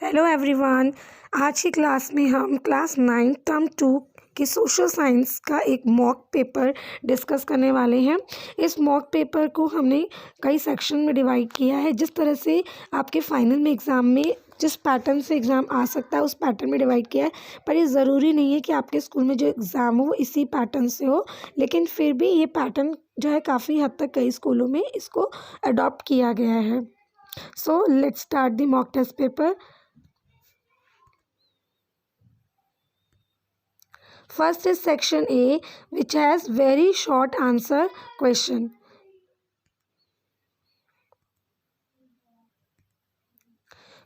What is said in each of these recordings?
Hello everyone. आज की class में हम क्लास 9 टर्म 2 की सोशल साइंस का एक मॉक पेपर डिस्कस करने वाले हैं। इस मॉक पेपर को हमने कई सेक्शन में डिवाइड किया है। जिस तरह से आपके फाइनल में एग्ज़ाम में जिस पैटर्न से एग्ज़ाम आ सकता है उस पैटर्न में डिवाइड किया है, पर ये ज़रूरी नहीं है कि आपके स्कूल में जो एग्ज़ाम हो वो इसी पैटर्न से हो, लेकिन फिर भी ये पैटर्न जो है काफ़ी हद तक कई स्कूलों में इसको अडॉप्ट किया गया है। So let's start the mock test paper. First is section A, which has very short answer question.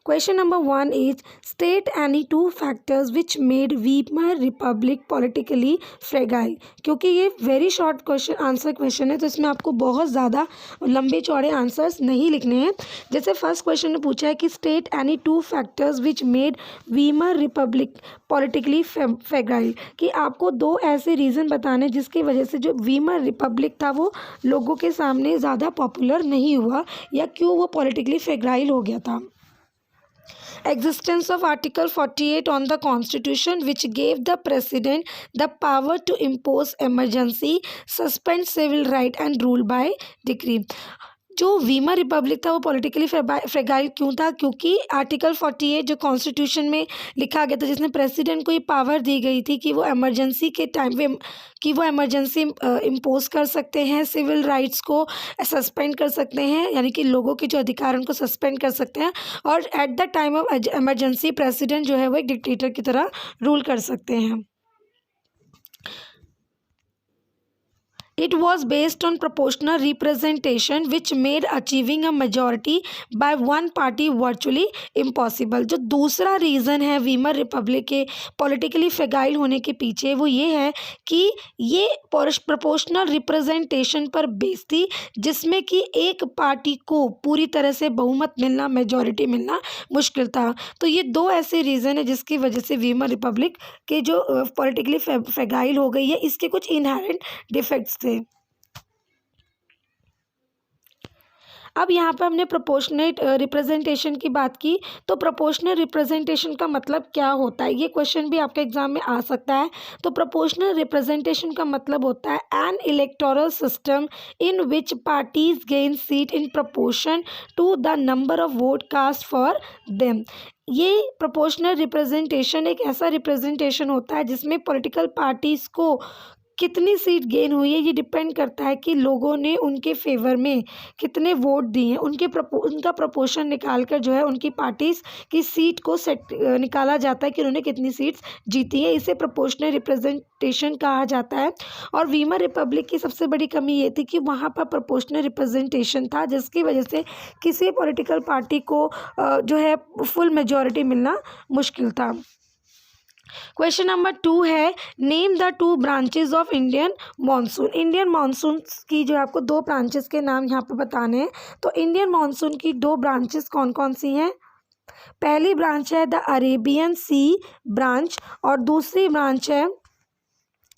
Question number 1 is state any two factors which made Weimar Republic politically fragile। क्योंकि ये very short question answer question है तो इसमें आपको बहुत ज़्यादा लंबे चौड़े आंसर्स नहीं लिखने हैं। जैसे फर्स्ट क्वेश्चन ने पूछा है कि state any two factors which made Weimar Republic politically fragile, कि आपको दो ऐसे रीज़न बताने जिसकी वजह से जो वीमर रिपब्लिक था वो लोगों के सामने ज़्यादा पॉपुलर नहीं हुआ या क्यों वो पॉलिटिकली फ्रैगाइल हो गया था। Existence of Article 48 on the Constitution, which gave the President the power to impose emergency, suspend civil right and rule by decree। जो वीमर रिपब्लिक था वो पॉलिटिकली फ्रैगाइल क्यों था? क्योंकि आर्टिकल 48 जो कॉन्स्टिट्यूशन में लिखा गया था, जिसमें प्रेसिडेंट को ये पावर दी गई थी कि वो इमरजेंसी के टाइम पे इमरजेंसी इम्पोज कर सकते हैं, सिविल राइट्स को सस्पेंड कर सकते हैं, यानी कि लोगों के जो अधिकार उनको सस्पेंड कर सकते हैं, और at the time of emergency president जो है वो एक डिक्टेटर की तरह रूल कर सकते हैं। It was based on proportional representation which made achieving a majority by one party virtually impossible। जो दूसरा रीज़न है वीमर रिपब्लिक के पॉलिटिकली फ्रैगाइल होने के पीछे वो ये है कि ये प्रोपोर्शनल रिप्रेजेंटेशन पर बेस्ड थी, जिसमें कि एक पार्टी को पूरी तरह से बहुमत मिलना, मेजॉरिटी मिलना मुश्किल था। तो ये दो ऐसे रीज़न है जिसकी वजह से वीमर रिपब्लिक के जो पॉलिटिकली फ्रैगाइल हो गई है, इसके कुछ इनहेरेंट डिफेक्ट्स थे। अब यहाँ पर हमने प्रोपोर्शनेट रिप्रेजेंटेशन की बात की, तो प्रोपोर्शनल रिप्रेजेंटेशन का मतलब क्या होता है, ये क्वेश्चन भी आपके एग्जाम में आ सकता है। तो प्रोपोर्शनल रिप्रेजेंटेशन का मतलब होता है an electoral system in which parties gain seat in proportion to the number of vote cast for them. ये प्रोपोर्शनल रिप्रेजेंटेशन एक ऐसा रिप्रेजेंटेशन होता है जिसमें पॉलिटिकल पार्टीज़ को कितनी सीट गेन हुई है ये डिपेंड करता है कि लोगों ने उनके फेवर में कितने वोट दिए हैं, उनका प्रपोर्शन निकाल कर जो है उनकी पार्टीज़ की सीट को निकाला जाता है कि उन्होंने कितनी सीट्स जीती हैं। इसे प्रोपोर्शनल रिप्रेजेंटेशन कहा जाता है। और वीमर रिपब्लिक की सबसे बड़ी कमी ये थी कि वहाँ पर प्रोपोर्शनल रिप्रेजेंटेशन था, जिसकी वजह से किसी पॉलिटिकल पार्टी को जो है फुल मेजॉरिटी मिलना मुश्किल था। क्वेश्चन नंबर 2 है name the two branches of Indian monsoon. Indian monsoon की जो आपको दो ब्रांचेस के नाम यहाँ पे बताने हैं। तो इंडियन मानसून की दो ब्रांचेस कौन कौन सी हैं? पहली ब्रांच है द अरेबियन सी ब्रांच और दूसरी ब्रांच है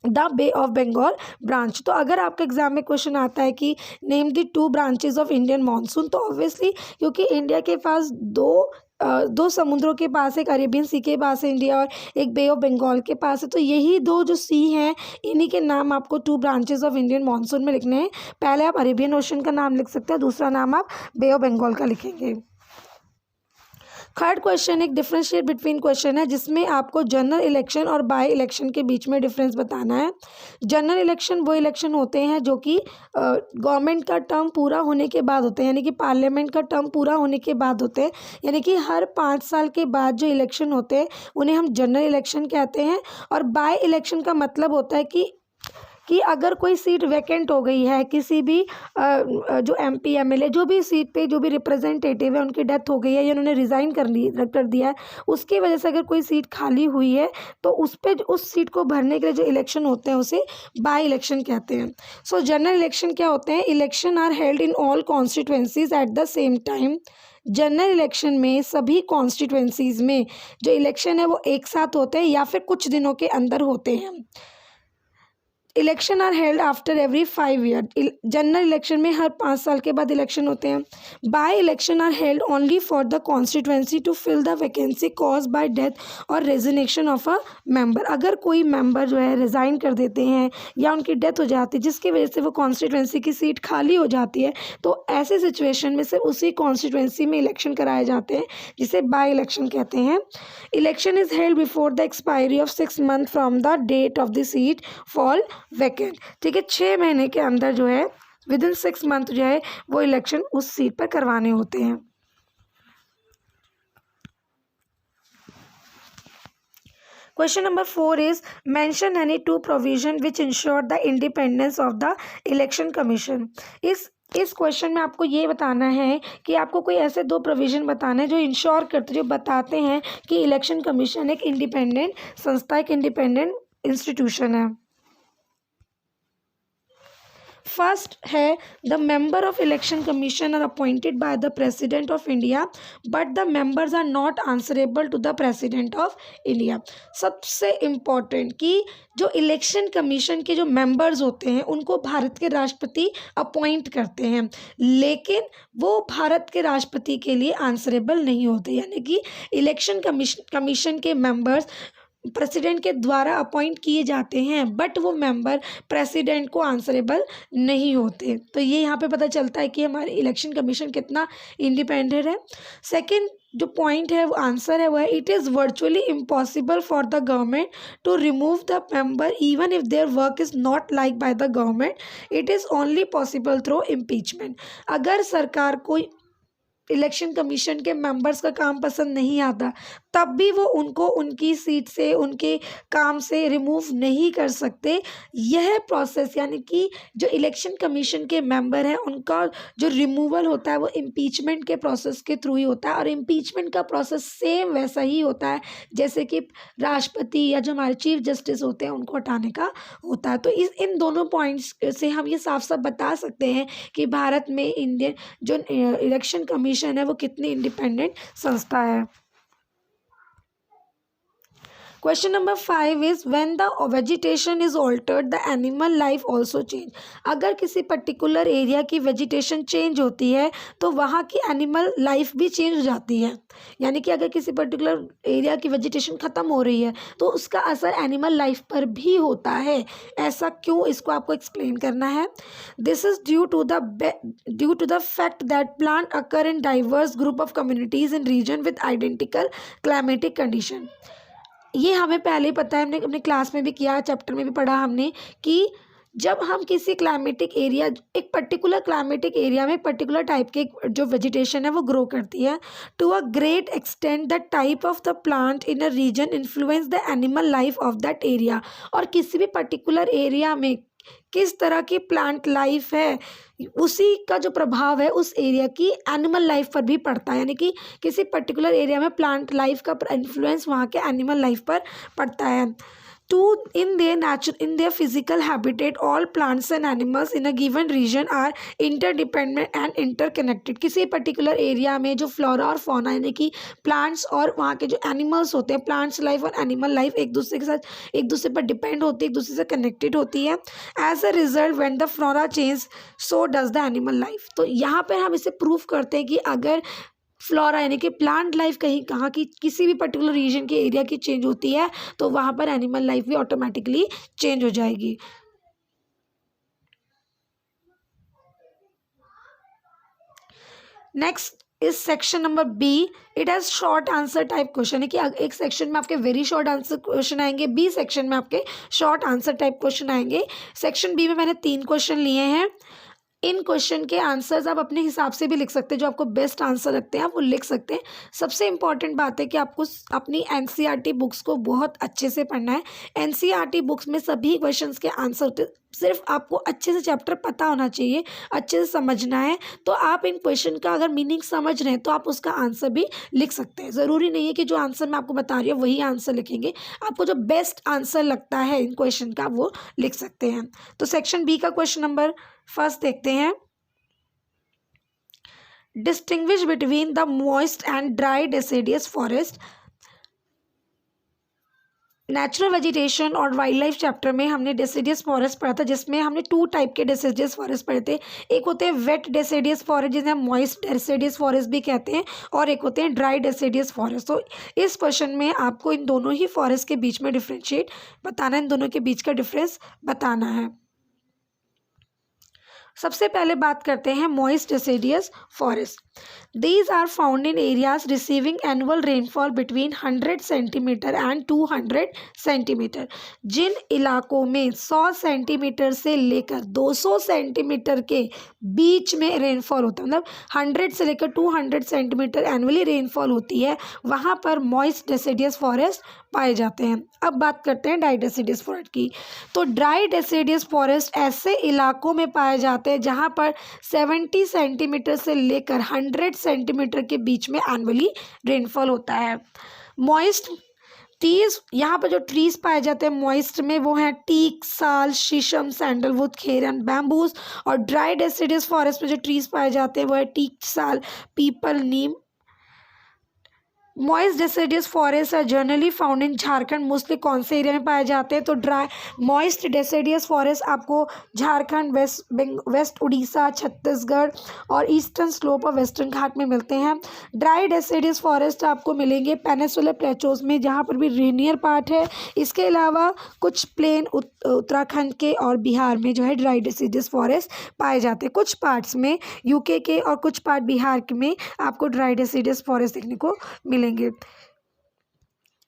the Bay of Bengal branch. तो अगर आपके एग्जाम में क्वेश्चन आता है कि name the two branches of Indian monsoon, तो ऑब्वियसली क्योंकि इंडिया के पास दो समुद्रों के पास, एक अरेबियन सी के पास है इंडिया और एक बे ऑफ बंगाल के पास है, तो यही दो जो सी हैं इन्हीं के नाम आपको to branches of Indian monsoon में लिखने हैं। पहले आप अरेबियन ओशन का नाम लिख सकते हैं, दूसरा नाम आप बे ऑफ बंगाल का लिखेंगे। थर्ड क्वेश्चन एक डिफरेंशिएट बिटवीन क्वेश्चन है जिसमें आपको जनरल इलेक्शन और बाई इलेक्शन के बीच में डिफरेंस बताना है। जनरल इलेक्शन वो इलेक्शन होते हैं जो कि गवर्नमेंट का टर्म पूरा होने के बाद होते हैं, यानी कि पार्लियामेंट का टर्म पूरा होने के बाद होते हैं, यानी कि हर 5 साल के बाद जो इलेक्शन होते हैं उन्हें हम जनरल इलेक्शन कहते हैं। और बाई इलेक्शन का मतलब होता है कि अगर कोई सीट वैकेंट हो गई है, किसी भी जो एमपी एमएलए जो भी सीट पे जो भी रिप्रेजेंटेटिव है उनकी डेथ हो गई है या उन्होंने रिज़ाइन कर दिया है, उसकी वजह से अगर कोई सीट खाली हुई है तो उस सीट को भरने के लिए जो इलेक्शन होते हैं उसे बाई इलेक्शन कहते हैं। सो जनरल इलेक्शन क्या होते हैं? Election are held in all constituencies at the same time. General election में सभी कॉन्स्टिट्यूएंसीज में जो इलेक्शन है वो एक साथ होते हैं या फिर कुछ दिनों के अंदर होते हैं। Election are held after every 5 year, general election में हर 5 साल के बाद इलेक्शन होते हैं. By election are held only for the constituency to fill the vacancy cause by death और रेजिग्नेशन ऑफ अ मेंबर. अगर कोई मेंबर जो है रिज़ाइन कर देते हैं या उनकी डेथ हो जाती है जिसकी वजह से वो कॉन्स्टिट्यूएंसी की सीट खाली हो जाती है, तो ऐसे सिचुएशन में सिर्फ उसी कॉन्स्टिट्यूएंसी में इलेक्शन कराए जाते हैं, जिसे बाई इलेक्शन कहते हैं. Election is held before the expiry of 6 months from the date of the seat fall vacant. ठीक है, 6 महीने के अंदर जो है विद इन 6 months जो है वो इलेक्शन उस सीट पर करवाने होते हैं. Question number 4 is mention any two provision which ensure the independence of the election commission. इस क्वेश्चन में आपको ये बताना है कि आपको कोई ऐसे 2 प्रोविज़न बताना है जो इंश्योर करते, जो बताते हैं कि इलेक्शन कमीशन एक इंडिपेंडेंट संस्था, एक इंडिपेंडेंट इंस्टीट्यूशन है. फर्स्ट है the member of election commission are appointed by the president of India but the members are not answerable to the president of India. सबसे इम्पॉर्टेंट कि जो इलेक्शन कमीशन के जो मेंबर्स होते हैं उनको भारत के राष्ट्रपति अपॉइंट करते हैं, लेकिन वो भारत के राष्ट्रपति के लिए आंसरेबल नहीं होते. यानी कि इलेक्शन कमीशन के मेंबर्स प्रेसिडेंट के द्वारा अपॉइंट किए जाते हैं बट वो मेंबर प्रेसिडेंट को आंसरेबल नहीं होते. तो ये यहाँ पे पता चलता है कि हमारे इलेक्शन कमीशन कितना इंडिपेंडेंट है. सेकंड जो पॉइंट है, वो आंसर है, वो है it is virtually impossible for the government to remove the member even if their work is not like by the government. It is only possible through impeachment. अगर सरकार कोई इलेक्शन कमीशन के members का काम पसंद नहीं आता तब भी वो उनको उनकी सीट से, उनके काम से रिमूव नहीं कर सकते. यह प्रोसेस यानी कि जो इलेक्शन कमीशन के मेंबर हैं उनका जो रिमूवल होता है वो इम्पीचमेंट के प्रोसेस के थ्रू ही होता है. और इम्पीचमेंट का प्रोसेस सेम वैसा ही होता है जैसे कि राष्ट्रपति या जो हमारे चीफ जस्टिस होते हैं उनको हटाने का होता है. तो इन दोनों पॉइंट्स से हम ये साफ साफ बता सकते हैं कि भारत में इंडियन जो इलेक्शन कमीशन है वो कितनी इंडिपेंडेंट संस्था है. Question number 5 is when the vegetation is altered the animal life also change. अगर किसी पर्टिकुलर एरिया की वेजिटेशन चेंज होती है तो वहाँ की एनिमल लाइफ भी चेंज हो जाती है. यानी कि अगर किसी पर्टिकुलर एरिया की वेजिटेशन ख़त्म हो रही है तो उसका असर एनिमल लाइफ पर भी होता है. ऐसा क्यों, इसको आपको एक्सप्लेन करना है. This is due to the fact that plant occur in diverse group of communities in region with identical climatic condition. ये हमें पहले ही पता है, हमने अपने क्लास में भी किया, चैप्टर में भी पढ़ा हमने कि जब हम किसी क्लाइमेटिक एरिया, एक पर्टिकुलर क्लाइमेटिक एरिया में पर्टिकुलर टाइप के जो वेजिटेशन है वो ग्रो करती है, to a great extent the type of the plant in a region influence the animal life of that area. और किसी भी पर्टिकुलर एरिया में किस तरह की प्लांट लाइफ है उसी का जो प्रभाव है उस एरिया की एनिमल लाइफ पर भी पड़ता है. यानी कि किसी पर्टिकुलर एरिया में प्लांट लाइफ का इन्फ्लुएंस वहाँ के एनिमल लाइफ पर पड़ता है. in their physical habitat all plants and animals in a given region are interdependent and interconnected. किसी पर्टिकुलर एरिया में जो फ्लोरा और फौना यानी कि प्लांट्स और वहाँ के जो एनिमल्स होते हैं, प्लांट्स लाइफ और एनिमल लाइफ एक दूसरे के साथ, एक दूसरे पर डिपेंड होती है, एक दूसरे से कनेक्टेड होती है. As a result when the flora change so does the animal life. तो यहाँ पर हम इसे प्रूव करते हैं कि अगर फ्लोरा यानी कि प्लांट लाइफ कहीं कहाँ की किसी भी पर्टिकुलर रीजन के एरिया की चेंज होती है तो वहाँ पर एनिमल लाइफ भी ऑटोमेटिकली चेंज हो जाएगी. नेक्स्ट इस section number B. It has short answer type question है कि एक सेक्शन में आपके वेरी शॉर्ट आंसर क्वेश्चन आएंगे, बी सेक्शन में आपके शॉर्ट आंसर टाइप क्वेश्चन आएंगे. सेक्शन बी में मैंने 3 क्वेश्चन लिए हैं. इन क्वेश्चन के आंसर्स आप अपने हिसाब से भी लिख सकते हैं, जो आपको बेस्ट आंसर लगते हैं आप वो लिख सकते हैं. सबसे इंपॉर्टेंट बात है कि आपको अपनी एनसीईआरटी बुक्स को बहुत अच्छे से पढ़ना है. एनसीईआरटी बुक्स में सभी क्वेश्चंस के आंसर होते, सिर्फ आपको अच्छे से चैप्टर पता होना चाहिए, अच्छे से समझना है. तो आप इन क्वेश्चन का अगर मीनिंग समझ रहे हैं तो आप उसका आंसर भी लिख सकते हैं. ज़रूरी नहीं है कि जो आंसर मैं आपको बता रही हूँ वही आंसर लिखेंगे, आपको जो बेस्ट आंसर लगता है इन क्वेश्चन का वो लिख सकते हैं. तो सेक्शन बी का क्वेश्चन नंबर फर्स्ट देखते हैं. Distinguish between the moist and dry deciduous forest. Natural vegetation और वाइल्ड लाइफ चैप्टर में हमने डेसिडियस फॉरेस्ट पढ़ा था, जिसमें हमने 2 टाइप के डेसिडियस फॉरेस्ट पढ़े थे। एक होते हैं वेट डेसिडियस फॉरेस्ट, जिन्हें हम मॉइस्ट डेसिडियस फॉरेस्ट भी कहते हैं, और एक होते हैं ड्राई डेसिडियस फॉरेस्ट। तो इस क्वेश्चन में आपको इन दोनों ही फॉरेस्ट के बीच में डिफ्रेंशिएट बताना है, इन दोनों के बीच का डिफरेंस बताना है। सबसे पहले बात करते हैं moist deciduous forest. These are found in areas receiving annual rainfall between 100 centimetre and 200 centimetre. जिन इलाकों में 100 सेंटीमीटर से लेकर 200 सेंटीमीटर के बीच में रेनफॉल होता है, मतलब 100 से लेकर 200 सेंटीमीटर एनुअली रेनफॉल होती है, वहाँ पर मॉइस्ट डेसिडियस फॉरेस्ट पाए जाते हैं। अब बात करते हैं ड्राई डेसिडियस फॉरेस्ट की। तो ड्राई डेसिडियस फॉरेस्ट ऐसे इलाकों में पाए जाते हैं जहाँ पर 70 सेंटीमीटर से लेकर 100 सेंटीमीटर के बीच में एनुअली रेनफॉल होता है। मॉइस्ट ट्रीज, यहाँ पर जो ट्रीज पाए जाते हैं मॉइस्ट में वो हैं टीक, साल, शीशम, सैंडलवुड, खेर एंड बैम्बूज। और ड्राई डेसिडियस फॉरेस्ट में जो ट्रीज पाए जाते हैं वो है teak, sal, peepal, neem. Moist deciduous forest are generally found in Jharkhand. Mostly कौन से एरिया में पाए जाते हैं? तो ड्राई मॉइस्ट डेसिडियस फॉरेस्ट आपको झारखंड, वेस्ट उड़ीसा, छत्तीसगढ़ और ईस्टर्न स्लोप और वेस्टर्न घाट में मिलते हैं। ड्राई डेसिडियस फॉरेस्ट आपको मिलेंगे पेनिनसुलर प्लेटोज में, जहाँ पर भी रेनियर पार्ट है। इसके अलावा कुछ प्लेन उत्तराखंड के और बिहार में जो है ड्राई डेसिडियस फॉरेस्ट पाए जाते हैं। कुछ पार्ट्स में यूके के और कुछ पार्ट बिहार के में आपको ड्राई डेसिडियस फॉरेस्ट देखने को मिलेंगे।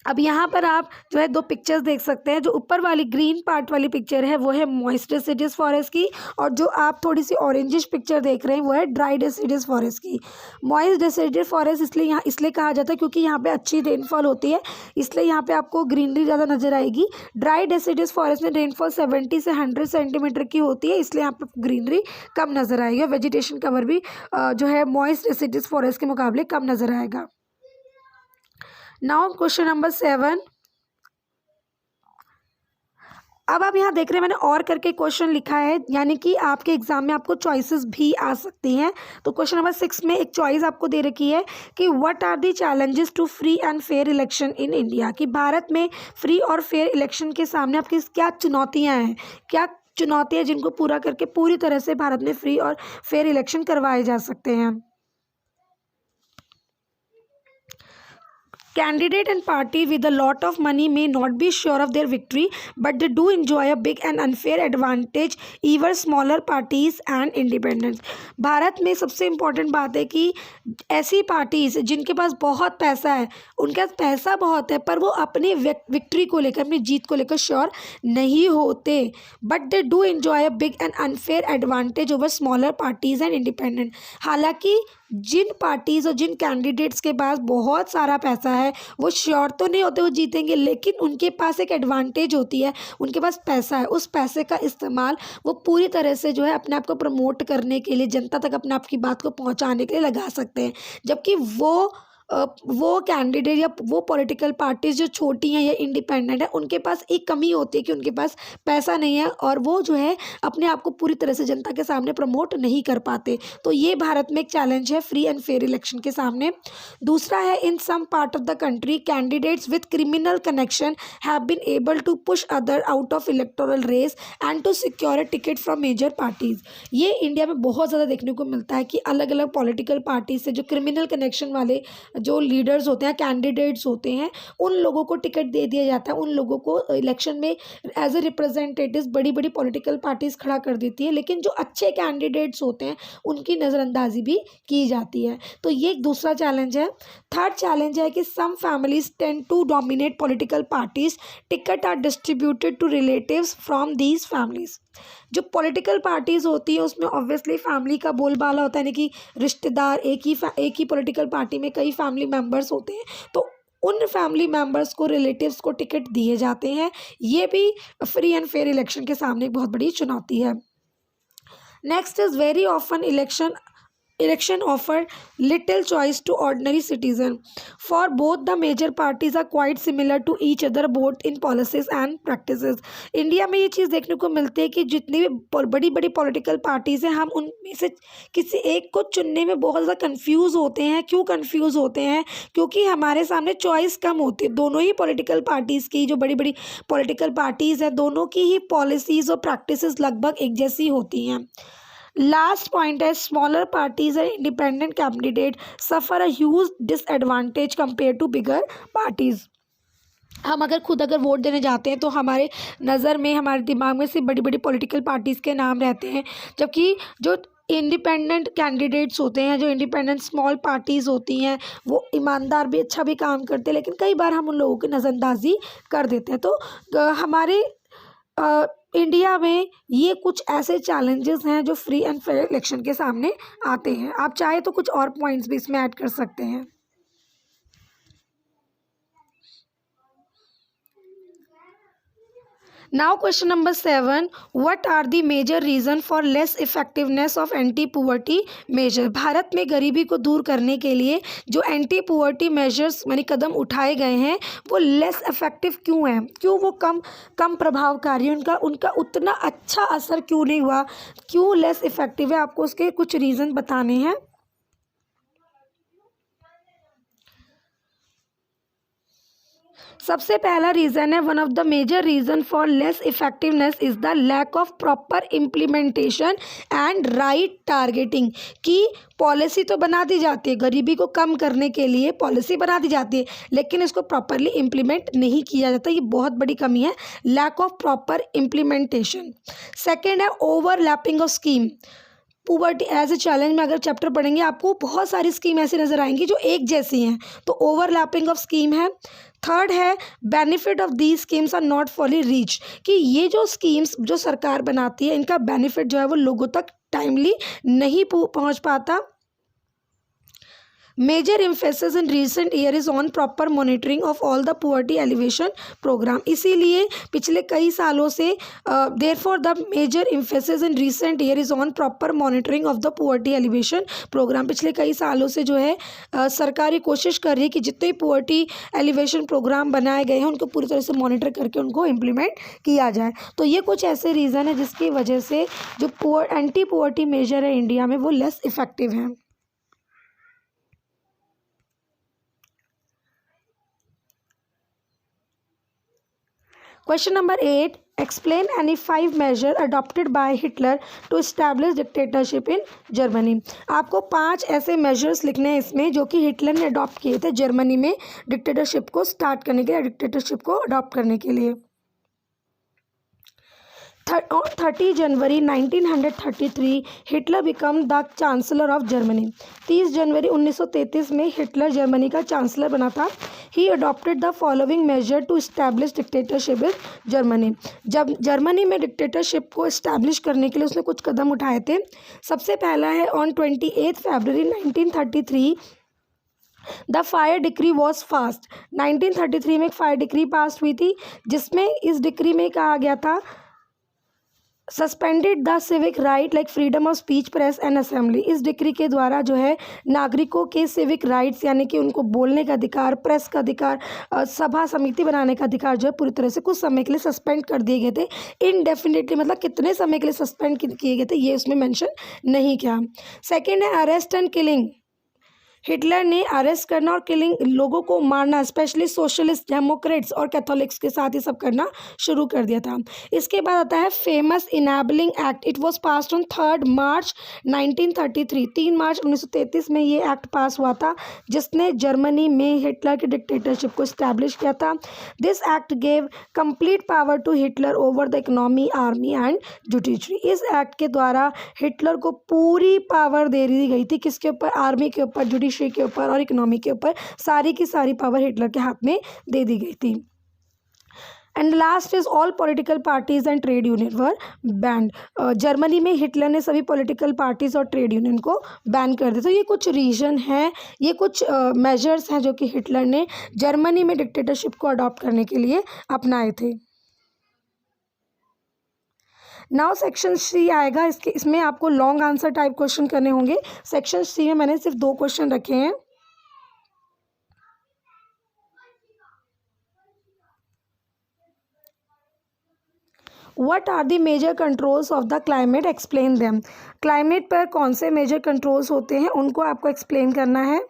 अब यहाँ पर आप जो है 2 पिक्चर्स देख सकते हैं। जो ऊपर वाली ग्रीन पार्ट वाली पिक्चर है वो है मॉइस्ट डेसिडियस फॉरेस्ट की, और जो आप थोड़ी सी ऑरेंजिश पिक्चर देख रहे हैं वो है ड्राई डेसिडियस फॉरेस्ट की। मॉइस्ट डेसिडियस फॉरेस्ट इसलिए कहा जाता है क्योंकि यहाँ पे अच्छी रेनफॉल होती है, इसलिए यहाँ पे आपको ग्रीनरी ज़्यादा नजर आएगी। ड्राई डेसिडियस फॉरेस्ट में रेनफॉल 70 से 100 सेंटीमीटर की होती है, इसलिए यहाँ पे ग्रीनरी कम नजर आएगी। वेजिटेशन कवर भी जो है मॉइस्ट डेसिडियस फॉरेस्ट के मुकाबले कम नजर आएगा। Now question number 7। अब आप यहाँ देख रहे हैं मैंने और करके क्वेश्चन लिखा है, यानी कि आपके एग्जाम में आपको चॉइसेस भी आ सकती हैं। तो क्वेश्चन नंबर 6 में एक चॉइस आपको दे रखी है कि what are the challenges to free and fair election in India. कि भारत में फ्री और फेयर इलेक्शन के सामने आपकी क्या चुनौतियाँ हैं, क्या चुनौतियाँ जिनको पूरा करके पूरी तरह से भारत में फ्री और फेयर इलेक्शन करवाए जा सकते हैं। Candidate and party with a lot of money may not be sure of their victory, but they do enjoy a big and unfair advantage over smaller parties and independents. Bharat में सबसे important बात है कि ऐसी पार्टीज जिनके पास बहुत पैसा है, उनके पास पैसा बहुत है, पर वो अपनी विक्ट्री को लेकर, अपनी जीत को लेकर श्योर नहीं होते, but they do enjoy a big and unfair advantage over smaller parties and independent. हालांकि जिन पार्टीज़ और जिन कैंडिडेट्स के पास बहुत सारा पैसा है वो श्योर तो नहीं होते वो जीतेंगे, लेकिन उनके पास एक एडवांटेज होती है, उनके पास पैसा है, उस पैसे का इस्तेमाल वो पूरी तरह से जो है अपने आप को प्रमोट करने के लिए, जनता तक अपने आप की बात को पहुंचाने के लिए लगा सकते हैं। जबकि वो कैंडिडेट या वो पॉलिटिकल पार्टीज जो छोटी हैं या इंडिपेंडेंट है, उनके पास एक कमी होती है कि उनके पास पैसा नहीं है और वो जो है अपने आप को पूरी तरह से जनता के सामने प्रमोट नहीं कर पाते। तो ये भारत में एक चैलेंज है फ्री एंड फेयर इलेक्शन के सामने। दूसरा है, in some part of the country candidates with criminal connection have been able to push other out of electoral race and to secure a ticket from major parties. ये India में बहुत ज़्यादा देखने को मिलता है कि अलग अलग पॉलिटिकल पार्टी से जो क्रिमिनल कनेक्शन वाले जो लीडर्स होते हैं, कैंडिडेट्स होते हैं, उन लोगों को टिकट दे दिया जाता है, उन लोगों को इलेक्शन में एज ए रिप्रेजेंटेटिव्स बड़ी बड़ी पॉलिटिकल पार्टीज खड़ा कर देती है, लेकिन जो अच्छे कैंडिडेट्स होते हैं उनकी नज़रअंदाजी भी की जाती है। तो ये एक दूसरा चैलेंज है। थर्ड चैलेंज है कि some families tend to dominate political parties, ticket are distributed to relatives from these families. जो पॉलिटिकल पार्टीज़ होती है उसमें ऑब्वियसली फैमिली का बोलबाला होता है, यानी कि रिश्तेदार एक ही पॉलिटिकल पार्टी में कई फैमिली मेम्बर्स होते हैं, तो उन फैमिली मेम्बर्स को, रिलेटिव्स को टिकट दिए जाते हैं। ये भी फ्री एंड फेयर इलेक्शन के सामने एक बहुत बड़ी चुनौती है। Next is very often election election offered little choice to ordinary citizen. For both the major parties are quite similar to each other both in policies and practices. India में ये चीज़ देखने को मिलती है कि जितनी भी बड़ी बड़ी पॉलिटिकल पार्टीज़ हैं हम उनमें से किसी एक को चुनने में बहुत ज़्यादा कंफ्यूज होते हैं। क्यों कंफ्यूज होते हैं? क्योंकि हमारे सामने चॉइस कम होती है। दोनों ही पॉलिटिकल पार्टीज़ की, जो बड़ी बड़ी पॉलिटिकल पार्टीज़ हैं, दोनों की ही पॉलिसीज़ और प्रैक्टिसेस लगभग एक जैसी होती हैं। लास्ट पॉइंट है, smaller parties and independent candidate suffer a huge disadvantage compare to bigger parties. हम अगर वोट देने जाते हैं तो हमारे नज़र में, हमारे दिमाग में सिर्फ बड़ी बड़ी पॉलिटिकल पार्टीज़ के नाम रहते हैं, जबकि जो इंडिपेंडेंट कैंडिडेट्स होते हैं, जो इंडिपेंडेंट स्मॉल पार्टीज़ होती हैं, वो ईमानदार भी, अच्छा भी काम करते हैं, लेकिन कई बार हम उन लोगों की नज़रअंदाजी कर देते हैं। तो हमारे इंडिया में ये कुछ ऐसे चैलेंजेस हैं जो फ्री एंड फेयर इलेक्शन के सामने आते हैं। आप चाहे तो कुछ और पॉइंट्स भी इसमें ऐड कर सकते हैं। Now question number 7, what are the major reason for less effectiveness of anti poverty measure? Bharat में गरीबी को दूर करने के लिए जो एंटी पोवर्टी मेजर्स यानी कदम उठाए गए हैं वो लेस इफेक्टिव क्यों हैं? क्यों वो कम प्रभावकारी, उनका उतना अच्छा असर क्यों नहीं हुआ, क्यों लेस इफेक्टिव है? आपको उसके कुछ रीज़न बताने हैं। सबसे पहला रीज़न है, one of the major reason for less effectiveness is the lack of proper implementation and right targeting. कि पॉलिसी तो बना दी जाती है, गरीबी को कम करने के लिए पॉलिसी बना दी जाती है, लेकिन इसको प्रॉपरली इम्प्लीमेंट नहीं किया जाता। ये बहुत बड़ी कमी है, lack of proper implementation. Second है overlapping of scheme. Poverty as a challenge में अगर चैप्टर पढ़ेंगे आपको बहुत सारी स्कीम ऐसी नज़र आएंगी जो एक जैसी हैं, तो ओवरलैपिंग ऑफ स्कीम है। थर्ड है benefit of these schemes are not fully reach. कि ये जो स्कीम्स जो सरकार बनाती है, इनका बेनिफिट जो है वो लोगों तक टाइमली नहीं पहुंच पाता। Major emphasis in recent year is on proper monitoring of all the poverty alleviation program। इसीलिए पिछले कई सालों से therefore the major emphasis in recent year is on proper monitoring of the poverty alleviation program। पिछले कई सालों से जो है सरकारी कोशिश कर रही है कि जितने poverty alleviation program बनाए गए हैं उनको पूरी तरह से मॉनिटर करके उनको इम्प्लीमेंट किया जाए। तो ये कुछ ऐसे रीज़न है जिसकी वजह से जो एंटी पोवर्टी मेजर है इंडिया में वो लेस इफेक्टिव हैं। Question number 8, explain any 5 measure adopted by Hitler to establish dictatorship in Germany। आपको 5 ऐसे measures लिखने हैं इसमें जो कि हिटलर ने अडॉप्ट किए थे जर्मनी में डिक्टेटरशिप को स्टार्ट करने के लिए, डिक्टेटरशिप को अडॉप्ट करने के लिए। 30 जनवरी 1933 Hitler become the chancellor of Germany. 30 जनवरी 1933 में हिटलर जर्मनी का चांसलर बना था। He adopted the following measure to establish dictatorship in Germany. जब जर्मनी में डिक्टेटरशिप को इस्टेब्लिश करने के लिए उसने कुछ कदम उठाए थे। सबसे पहला है on 28 February 1933 the fire decree was fast. 1933 में एक फायर डिक्री पास हुई थी जिसमें इस डिक्री में कहा गया था suspended the civic right like freedom of speech, press and assembly. इस डिक्री के द्वारा जो है नागरिकों के सिविक राइट्स यानी कि उनको बोलने का अधिकार, प्रेस का अधिकार, सभा समिति बनाने का अधिकार जो है पूरी तरह से कुछ समय के लिए सस्पेंड कर दिए गए थे। इनडेफिनेटली मतलब कितने समय के लिए सस्पेंड किए गए थे ये उसमें मेंशन नहीं किया। सेकेंड है अरेस्ट एंड किलिंग। हिटलर ने अरेस्ट करना और किलिंग, लोगों को मारना, स्पेशली सोशलिस्ट, डेमोक्रेट्स और कैथोलिक्स के साथ ये सब करना शुरू कर दिया था। इसके बाद आता है famous enabling act. It was passed on 3 मार्च 1933। 3 मार्च 1933 में ये एक्ट पास हुआ था जिसने जर्मनी में हिटलर की डिक्टेटरशिप को इस्टेब्लिश किया था। This act gave complete power to Hitler over the economy, army and judiciary. इस एक्ट के द्वारा हिटलर को पूरी पावर दे दी गई थी। किसके ऊपर? आर्मी के ऊपर, जुडिशरी के ऊपर और इकोनॉमी के ऊपर। सारी की सारी पावर हिटलर के हाथ में दे दी गई थी। And last is all political parties and trade union were band. Germany में हिटलर ने सभी पॉलिटिकल पार्टीज और ट्रेड यूनियन को बैन कर दिया। तो ये कुछ रीजन हैं, ये कुछ मेजर्स हैं जो कि हिटलर ने जर्मनी में डिक्टेटरशिप को अडॉप्ट करने के लिए अपनाए थे। नाउ सेक्शन सी आएगा, इसमें आपको लॉन्ग आंसर टाइप क्वेश्चन करने होंगे। सेक्शन सी में मैंने सिर्फ 2 क्वेश्चन रखे हैं। What are the major controls of the climate, explain them. Climate पर कौन से मेजर कंट्रोल्स होते हैं उनको आपको एक्सप्लेन करना है।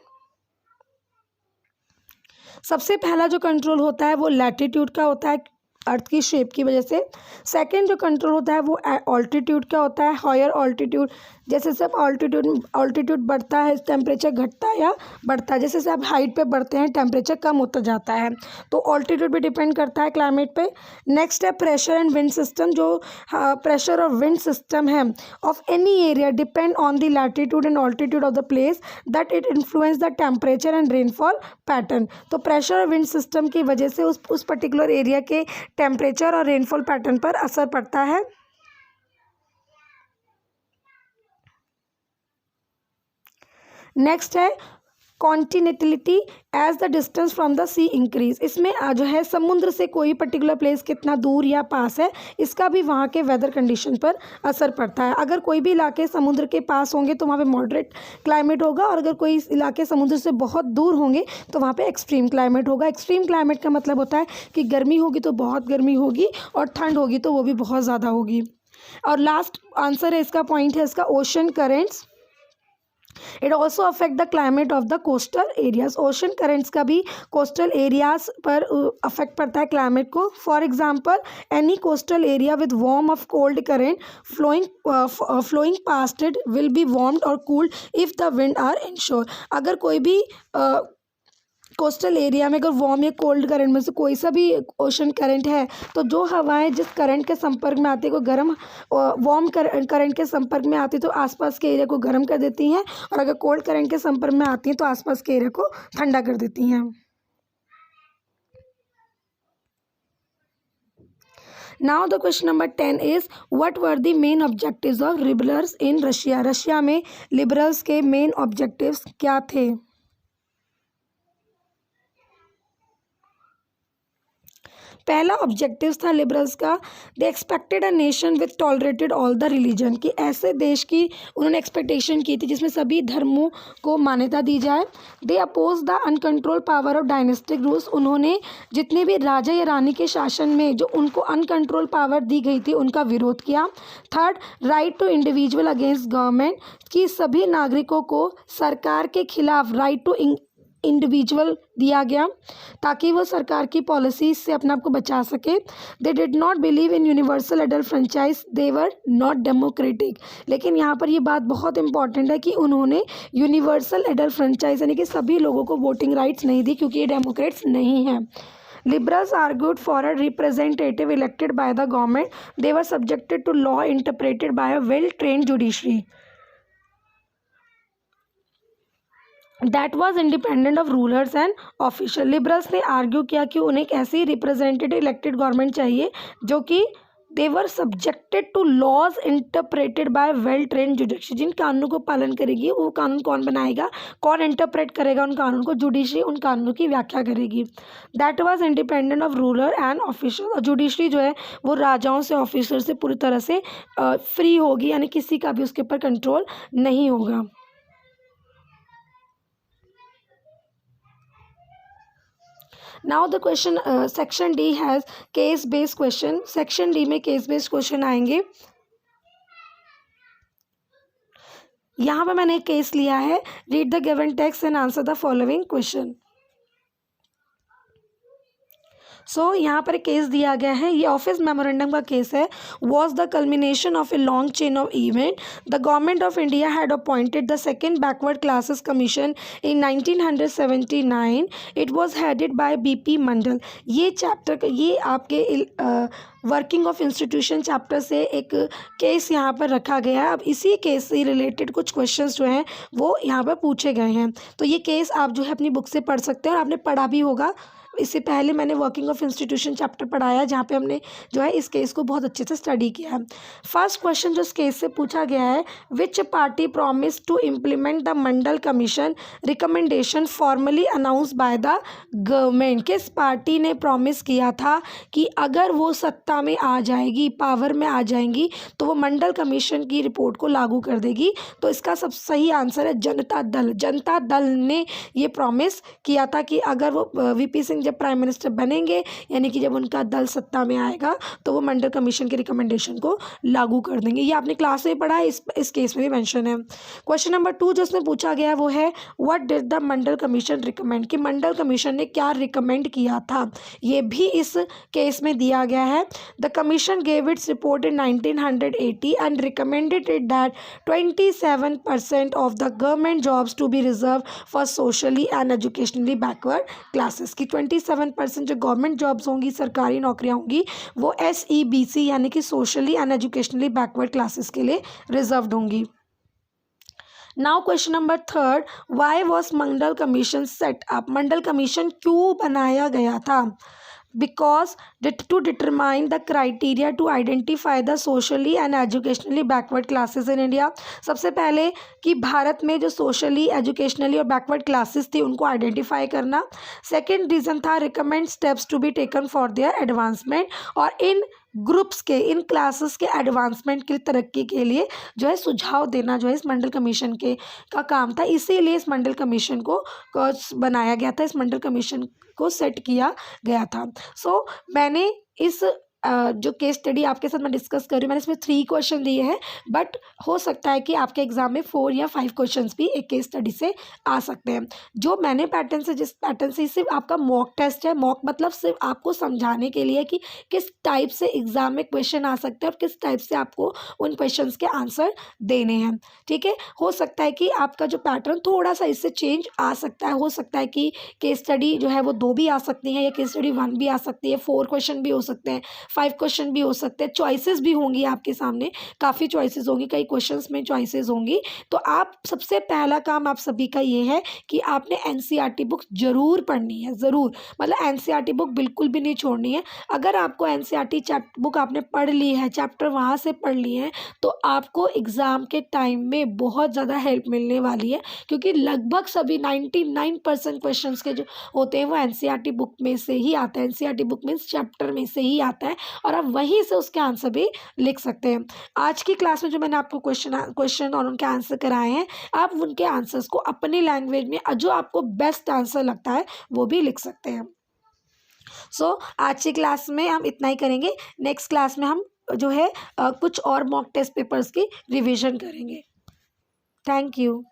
सबसे पहला जो कंट्रोल होता है वो लैटिट्यूड का होता है, अर्थ की शेप की वजह से। सेकंड जो कंट्रोल होता है वो ऑल्टीट्यूड का होता है, हायर ऑल्टीट्यूड। जैसे जैसे आप ऑल्टीट्यूड बढ़ता है टेम्परेचर घटता है या बढ़ता है, जैसे जैसे आप हाइट पे बढ़ते हैं टेम्परेचर कम होता जाता है, तो ऑल्टीट्यूड भी डिपेंड करता है क्लाइमेट पे। नेक्स्ट है प्रेशर एंड विंड सिस्टम। जो प्रेशर और विंड सिस्टम है of any area depend on the latitude and altitude of the place that it influence the temperature and rainfall pattern. तो pressure और wind system की वजह से उस पर्टिकुलर एरिया के टेम्परेचर और रेनफॉल पैटर्न पर असर पड़ता है। नेक्स्ट है continentality as the distance from the sea increase. इसमें जो है समुद्र से कोई पर्टिकुलर प्लेस कितना दूर या पास है, इसका भी वहाँ के वेदर कंडीशन पर असर पड़ता है। अगर कोई भी इलाके समुद्र के पास होंगे तो वहाँ पे मॉडरेट क्लाइमेट होगा, और अगर कोई इलाके समुद्र से बहुत दूर होंगे तो वहाँ पे एक्सट्रीम क्लाइमेट होगा। एक्सट्रीम क्लाइमेट का मतलब होता है कि गर्मी होगी तो बहुत गर्मी होगी, और ठंड होगी तो वो भी बहुत ज़्यादा होगी। और लास्ट आंसर है इसका, पॉइंट है इसका, ocean currents. It also affect the climate of the coastal areas. Ocean currents का भी कोस्टल एरियाज पर अफेक्ट पड़ता है क्लाइमेट को। For example any coastal area with warm of cold current flowing past it will be warmed और cooled if the wind are inshore. अगर कोई भी कोस्टल एरिया में अगर वार्म या कोल्ड करंट में से कोई सा भी ओशन करंट है, तो जो हवाएं जिस करंट के संपर्क में आती है, कोई गर्म वार्म करंट के संपर्क में आती है तो आसपास के एरिया को गर्म कर देती हैं, और अगर कोल्ड करंट के संपर्क में आती हैं तो आसपास के एरिया को ठंडा कर देती हैं। Now the question number 10 is what were the main objectives of liberals in Russia. Russia में लिबरल्स के मेन ऑब्जेक्टिव्स क्या थे। पहला ऑब्जेक्टिव था लिबरल्स का, दे expected a nation with tolerated all the religion, कि ऐसे देश की उन्होंने एक्सपेक्टेशन की थी जिसमें सभी धर्मों को मान्यता दी जाए। They oppose the uncontrolled power of dynastic rules, उन्होंने जितने भी राजा या रानी के शासन में जो उनको अनकंट्रोल पावर दी गई थी उनका विरोध किया। Third, right to individual against government, कि सभी नागरिकों को सरकार के खिलाफ राइट टू इंडिविजुअल दिया गया ताकि वो सरकार की पॉलिसीज से अपने आप को बचा सके। They did not believe in universal adult franchise, they were not democratic. लेकिन यहाँ पर ये बात बहुत इंपॉर्टेंट है कि उन्होंने यूनिवर्सल एडल्ट फ्रेंचाइज यानी कि सभी लोगों को वोटिंग राइट्स नहीं दी, क्योंकि ये डेमोक्रेट्स नहीं हैं। Liberals argued for a representative elected by the government. They were subjected to law interpreted by a well-trained judiciary that was independent of rulers and official. Liberals ने आर्ग्यू किया कि उन्हें एक ऐसी रिप्रेजेंटेटिव इलेक्टेड गवर्नमेंट चाहिए जो कि they were subjected to laws interpreted by well train judiciary, जिन कानूनों को पालन करेगी वो कानून कौन बनाएगा, कौन इंटरप्रेट करेगा उन कानून को, जुडिशरी उन कानूनों की व्याख्या करेगी। That was independent of ruler and officer, और जुडिशरी जो है वो राजाओं से ऑफिसर से पूरी तरह से फ्री होगी, यानी किसी का भी उसके ऊपर कंट्रोल नहीं होगा। Now the question section D has case based question. Section D में केस बेस्ड क्वेश्चन आएंगे। यहाँ पर मैंने एक केस लिया है, read the given text and answer the following question. यहाँ पर एक केस दिया गया है, ये ऑफिस मेमोरेंडम का केस है। Was the culmination of a long chain of event, the government of India had appointed the second backward classes commission in 1979। It was headed by BP Mandal. ये चैप्टर, ये आपके वर्किंग ऑफ इंस्टीट्यूशन चैप्टर से एक case यहाँ पर रखा गया है। अब इसी केस से रिलेटेड कुछ क्वेश्चंस जो हैं वो यहाँ पर पूछे गए हैं। तो ये केस आप जो है अपनी बुक से पढ़ सकते हैं, और आपने पढ़ा भी होगा इससे पहले मैंने वर्किंग ऑफ इंस्टीट्यूशन चैप्टर पढ़ाया, जहाँ पे हमने जो है इस केस को बहुत अच्छे से स्टडी किया है। फर्स्ट क्वेश्चन जो इस केस से पूछा गया है, which party promise to implement the Mandal commission recommendation formally announce by the government. किस पार्टी ने प्रॉमिस किया था कि अगर वो सत्ता में आ जाएगी, पावर में आ जाएंगी, तो वो मंडल कमीशन की रिपोर्ट को लागू कर देगी? तो इसका सब सही आंसर है जनता दल। जनता दल ने ये प्रॉमिस किया था कि अगर वो वीपी सिंह जब प्राइम मिनिस्टर बनेंगे, यानी कि जब उनका दल सत्ता में आएगा, तो वो मंडल कमीशन के रिकमेंडेशन को लागू कर देंगे। ये आपने क्लास में पढ़ा है, इस केस में भी मेंशन है। क्वेश्चन नंबर 2 जो इसमें पूछा गया है वो है, what did the Mandal commission recommend, कि मंडल कमीशन ने क्या रिकमेंड किया था, ये भी इस केस में दिया गया है। The commission gave its report in 1980 and recommended it that 27% of the government jobs to be reserve for socially and educationally backward classes, की 27% जो गवर्नमेंट जॉब्स होंगी, सरकारी नौकरियां होंगी, वो SEBC यानी कि socially and educationally backward classes के लिए रिजर्व्ड होंगी। Now question number 3, why was Mandal commission set up, Mandal commission क्यों बनाया गया था? Because to determine the criteria to identify the socially and educationally backward classes in India. सबसे पहले कि भारत में जो सोशली, एजुकेशनली और बैकवर्ड क्लासेस थी उनको आइडेंटिफाई करना। सेकेंड रीज़न था recommend steps to be taken for their advancement, और इन ग्रुप्स के, इन क्लासेस के एडवांसमेंट की तरक्की के लिए जो है सुझाव देना जो है इस मंडल कमीशन के का काम था। इसीलिए इस मंडल कमीशन को बनाया गया था, इस मंडल कमीशन को सेट किया गया था। सो मैंने इस जो केस स्टडी आपके साथ मैं डिस्कस कर रही हूँ, मैंने इसमें 3 क्वेश्चन दिए हैं, बट हो सकता है कि आपके एग्जाम में 4 या 5 क्वेश्चंस भी एक केस स्टडी से आ सकते हैं। जो मैंने पैटर्न से, जिस पैटर्न से, सिर्फ आपका मॉक टेस्ट है। मॉक मतलब सिर्फ आपको समझाने के लिए कि किस टाइप से एग्जाम में क्वेश्चन आ सकते हैं और किस टाइप से आपको उन क्वेश्चन के आंसर देने हैं। ठीक है, हो सकता है कि आपका जो पैटर्न थोड़ा सा इससे चेंज आ सकता है। हो सकता है कि केस स्टडी जो है वो 2 भी आ सकती हैं, या केस स्टडी 1 भी आ सकती है, 4 क्वेश्चन भी हो सकते हैं, 5 क्वेश्चन भी हो सकते हैं, चॉइसेस भी होंगी आपके सामने, काफ़ी चॉइसेस होंगी, कई क्वेश्चंस में चॉइसेस होंगी। तो आप सबसे पहला काम आप सभी का ये है कि आपने एनसीईआरटी बुक जरूर पढ़नी है, ज़रूर, मतलब एनसीईआरटी बुक बिल्कुल भी नहीं छोड़नी है। अगर आपको एनसीईआरटी बुक आपने पढ़ ली है, चैप्टर वहाँ से पढ़ लिए हैं, तो आपको एग्ज़ाम के टाइम में बहुत ज़्यादा हेल्प मिलने वाली है, क्योंकि लगभग सभी 99% क्वेश्चंस के जो होते हैं वो एनसीईआरटी बुक में से ही आता है। एनसीईआरटी बुक मीन्स चैप्टर में से ही आता है, और आप वहीं से उसके आंसर भी लिख सकते हैं। आज की क्लास में जो मैंने आपको क्वेश्चन और उनके आंसर कराए हैं, आप उनके आंसर्स को अपनी लैंग्वेज में जो आपको बेस्ट आंसर लगता है वो भी लिख सकते हैं। सो आज की क्लास में हम इतना ही करेंगे। नेक्स्ट क्लास में हम जो है कुछ और मॉक टेस्ट पेपर्स की रिवीजन करेंगे। Thank you.